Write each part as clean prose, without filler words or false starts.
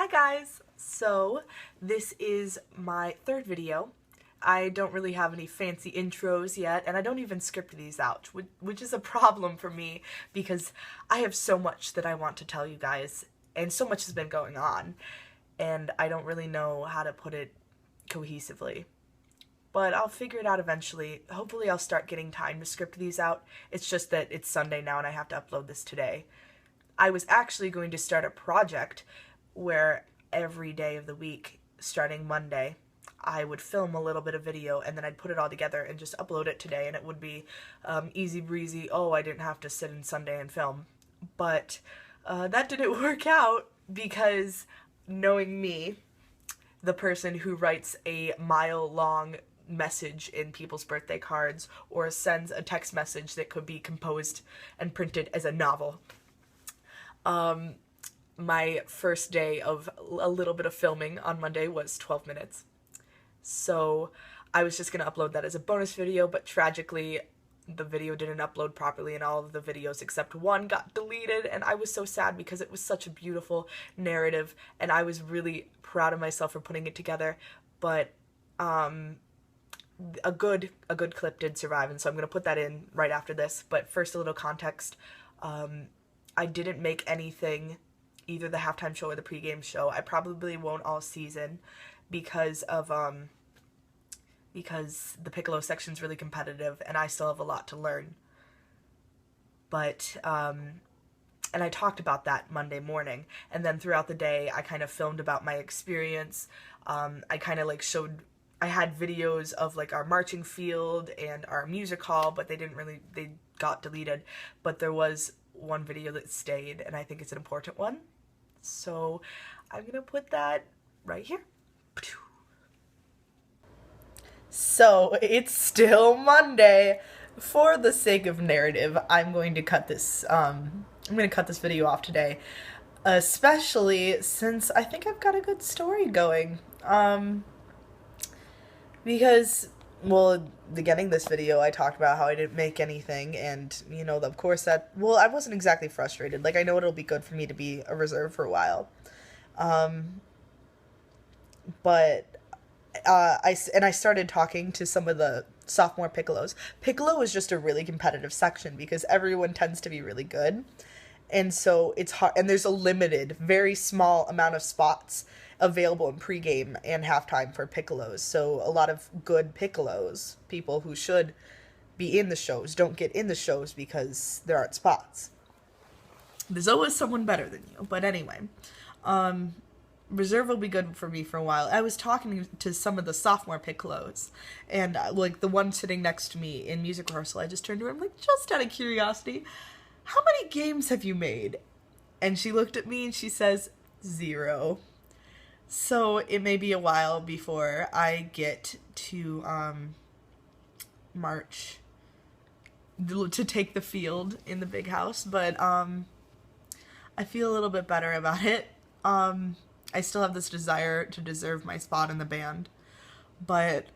Hi guys! So, this is my third video. I don't really have any fancy intros yet, and I don't even script these out, which is a problem for me because I have so much that I want to tell you guys, and so much has been going on, and I don't really know how to put it cohesively. But I'll figure it out eventually. Hopefully I'll start getting time to script these out. It's just that it's Sunday now and I have to upload this today. I was actually going to start a project where every day of the week, starting Monday, I would film a little bit of video and then I'd put it all together and just upload it today, and it would be easy breezy. Oh, I didn't have to sit in Sunday and film. But that didn't work out because, knowing me, the person who writes a mile-long message in people's birthday cards or sends a text message that could be composed and printed as a novel, my first day of a little bit of filming on Monday was 12 minutes. So I was just going to upload that as a bonus video, but tragically the video didn't upload properly and all of the videos except one got deleted, and I was so sad because it was such a beautiful narrative and I was really proud of myself for putting it together. But a good clip did survive, and so I'm going to put that in right after this. But first, a little context. I didn't make anything, either the halftime show or the pregame show. I probably won't all season because of because the Piccolo section's really competitive and I still have a lot to learn. But and I talked about that Monday morning, and then throughout the day I kind of filmed about my experience. I kind of like showed, I had videos of like our marching field and our music hall, but they got deleted. But there was one video that stayed, and I think it's an important one. So I'm gonna put that right here. So it's still Monday. For the sake of narrative, I'm going to cut this video off today, especially since I think I've got a good story going. Because, well, at the beginning of this video, I talked about how I didn't make anything, and, you know, of course that, well, I wasn't exactly frustrated. Like, I know it'll be good for me to be a reserve for a while. But I started talking to some of the sophomore Piccolos. Piccolo is just a really competitive section because everyone tends to be really good. And so it's hard, and there's a limited, very small amount of spots available in pregame and halftime for Piccolos. So a lot of good Piccolos, people who should be in the shows, don't get in the shows because there aren't spots. There's always someone better than you. But anyway, reserve will be good for me for a while. I was talking to some of the sophomore Piccolos, and like the one sitting next to me in music rehearsal, I just turned to her, I'm like, just out of curiosity, how many games have you made? And she looked at me and she says, 0. So it may be a while before I get to march, to take the field in the big house, but I feel a little bit better about it. I still have this desire to deserve my spot in the band, but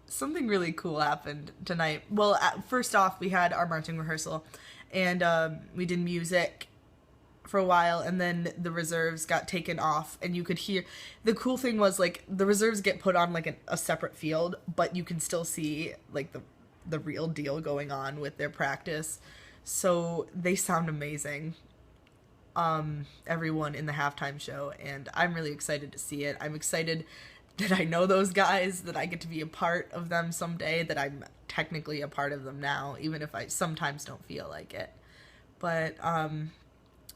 something really cool happened tonight. Well, first off, we had our marching rehearsal, and we did music for a while, and then the reserves got taken off, and you could hear, the cool thing was, like, the reserves get put on like a separate field, but you can still see like the real deal going on with their practice, so they sound amazing. Everyone in the halftime show, and I'm really excited to see it. I'm excited that I know those guys, that I get to be a part of them someday, that I'm technically a part of them now, even if I sometimes don't feel like it. But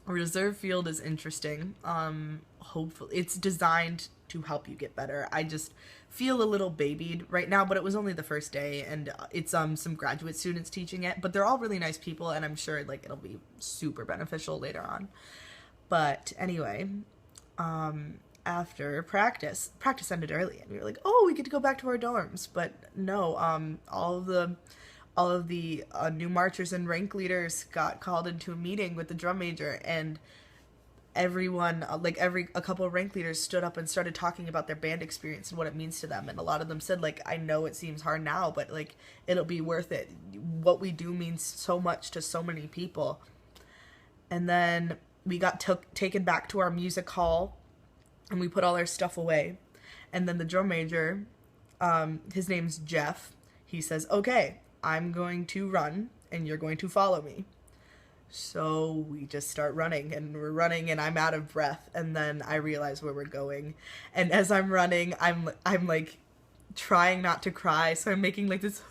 reserve field is interesting. Hopefully it's designed to help you get better. I just feel a little babied right now, but it was only the first day, and it's some graduate students teaching it, but they're all really nice people, and I'm sure like it'll be super beneficial later on. But anyway, after practice ended early, and we were like, oh, we get to go back to our dorms. But no, all of the new marchers and rank leaders got called into a meeting with the drum major, and everyone, a couple of rank leaders stood up and started talking about their band experience and what it means to them. And a lot of them said, like, I know it seems hard now, but like, it'll be worth it. What we do means so much to so many people. And then we got taken back to our music hall, and we put all our stuff away. And then the drum major, his name's Jeff, he says, okay, I'm going to run, and you're going to follow me. So we just start running, and we're running, and I'm out of breath, and then I realize where we're going. And as I'm running, I'm like trying not to cry, so I'm making like this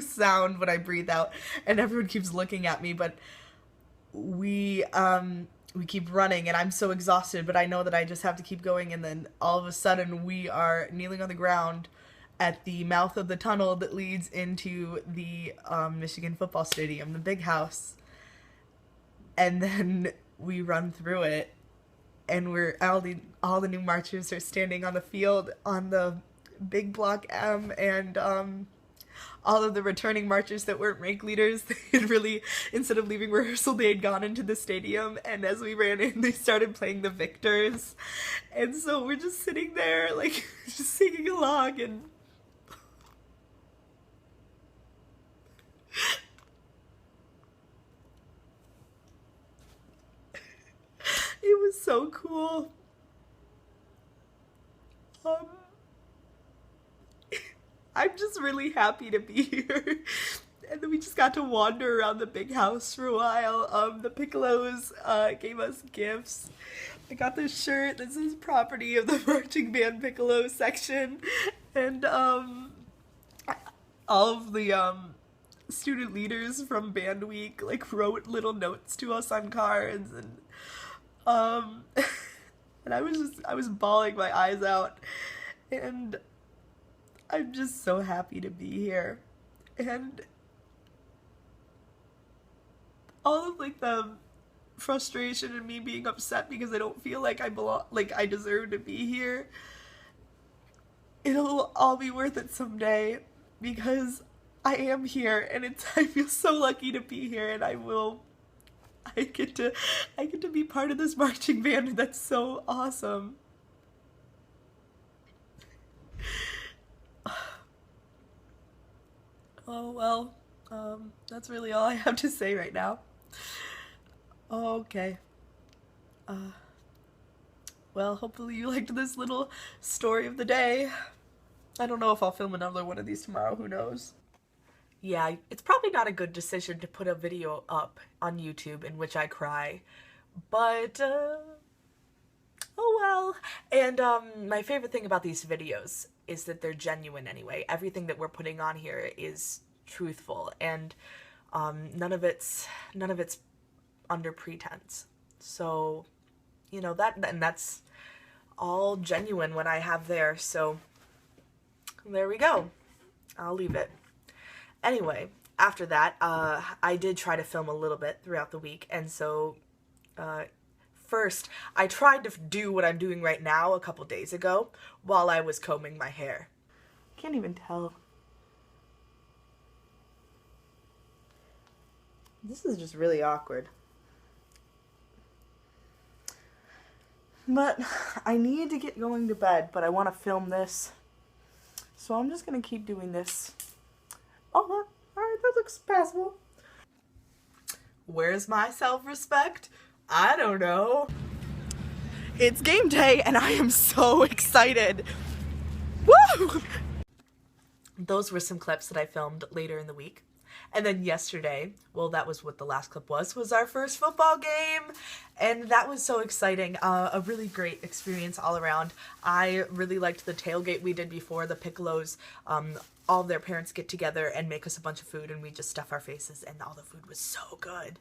sound when I breathe out, and everyone keeps looking at me, but we keep running, and I'm so exhausted, but I know that I just have to keep going. And then all of a sudden we are kneeling on the ground at the mouth of the tunnel that leads into the Michigan football stadium, the big house. And then we run through it, and we're all the new marchers are standing on the field on the big block M, and all of the returning marchers that weren't rank leaders, they had really, instead of leaving rehearsal, they had gone into the stadium, and as we ran in, they started playing the victors. And so we're just sitting there, like, just singing along, and it was so cool. I'm just really happy to be here. And then we just got to wander around the big house for a while. The Piccolos gave us gifts. I got this shirt. This is property of the marching band Piccolo section. And all of the student leaders from band week like wrote little notes to us on cards, and and I was bawling my eyes out, and I'm just so happy to be here. And all of like the frustration and me being upset because I don't feel like I belong, like I deserve to be here, it'll all be worth it someday, because I am here, and I feel so lucky to be here, and I get to be part of this marching band, and that's so awesome. Oh, well, that's really all I have to say right now. Okay. Well, hopefully you liked this little story of the day. I don't know if I'll film another one of these tomorrow, who knows? Yeah, it's probably not a good decision to put a video up on YouTube in which I cry, but, oh well. And, my favorite thing about these videos is that they're genuine anyway. Everything that we're putting on here is truthful, and, none of it's under pretense. So, you know, that's all genuine what I have there, so there we go. I'll leave it. Anyway, after that, I did try to film a little bit throughout the week, and so, first, I tried to do what I'm doing right now a couple days ago while I was combing my hair. Can't even tell. This is just really awkward. But I need to get going to bed, but I want to film this. So I'm just going to keep doing this. Oh, alright, that looks passable. Where's my self-respect? I don't know. It's game day, and I am so excited. Woo! Those were some clips that I filmed later in the week. And then yesterday, well, that was what the last clip was our first football game. And that was so exciting. A really great experience all around. I really liked the tailgate we did before. The Piccolos, all of their parents get together and make us a bunch of food, and we just stuff our faces, and all the food was so good.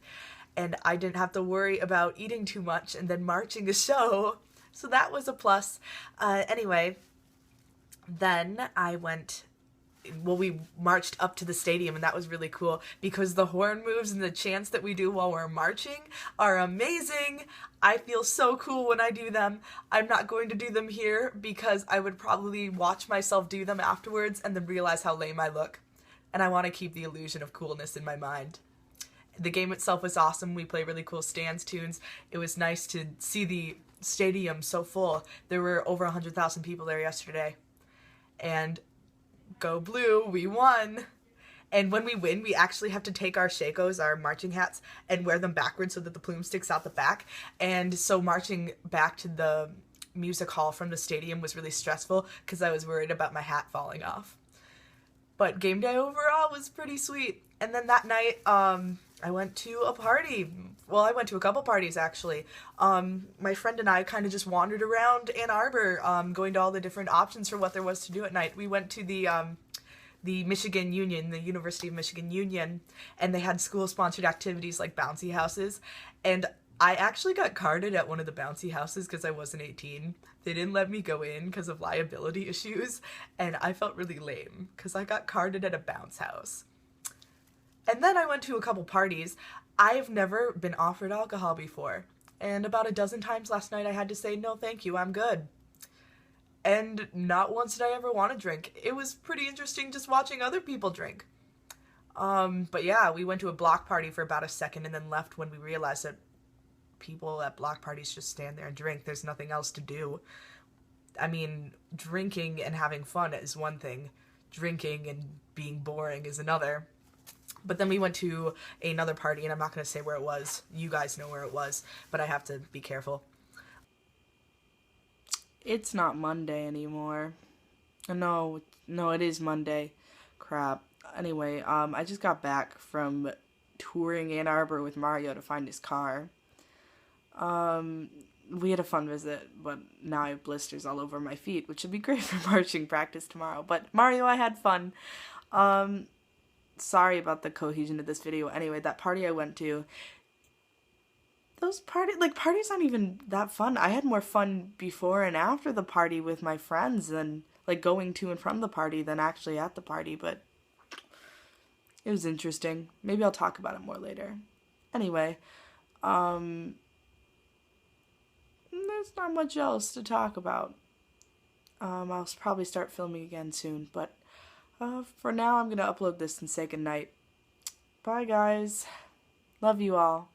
And I didn't have to worry about eating too much and then marching the show. So that was a plus. Anyway, then I went... Well, we marched up to the stadium, and that was really cool because the horn moves and the chants that we do while we're marching are amazing. I feel so cool when I do them. I'm not going to do them here because I would probably watch myself do them afterwards and then realize how lame I look. And I want to keep the illusion of coolness in my mind. The game itself was awesome. We played really cool stands tunes. It was nice to see the stadium so full. There were over 100,000 people there yesterday. And go Blue, we won. And when we win, we actually have to take our shakos, our marching hats, and wear them backwards so that the plume sticks out the back. And so marching back to the music hall from the stadium was really stressful because I was worried about my hat falling off. But game day overall was pretty sweet. And then that night, I went to a party. Well, I went to a couple parties, actually. My friend and I kind of just wandered around Ann Arbor, going to all the different options for what there was to do at night. We went to the Michigan Union, the University of Michigan Union, and they had school-sponsored activities like bouncy houses. And I actually got carded at one of the bouncy houses because I wasn't 18. They didn't let me go in because of liability issues, and I felt really lame because I got carded at a bounce house. And then I went to a couple parties. I've never been offered alcohol before, and about a dozen times last night I had to say, no thank you, I'm good. And not once did I ever want to drink. It was pretty interesting just watching other people drink. But yeah, we went to a block party for about a second and then left when we realized that people at block parties just stand there and drink. There's nothing else to do. I mean, drinking and having fun is one thing. Drinking and being boring is another. But then we went to another party, and I'm not going to say where it was. You guys know where it was, but I have to be careful. It's not Monday anymore. No, it is Monday. Crap. Anyway, I just got back from touring Ann Arbor with Mario to find his car. We had a fun visit, but now I have blisters all over my feet, which would be great for marching practice tomorrow. But Mario, I had fun. Sorry about the cohesion of this video. Anyway, that party I went to, parties aren't even that fun. I had more fun before and after the party with my friends than, going to and from the party than actually at the party, but it was interesting. Maybe I'll talk about it more later. Anyway, there's not much else to talk about. I'll probably start filming again soon, but for now I'm going to upload this and say goodnight. Bye, guys. Love you all.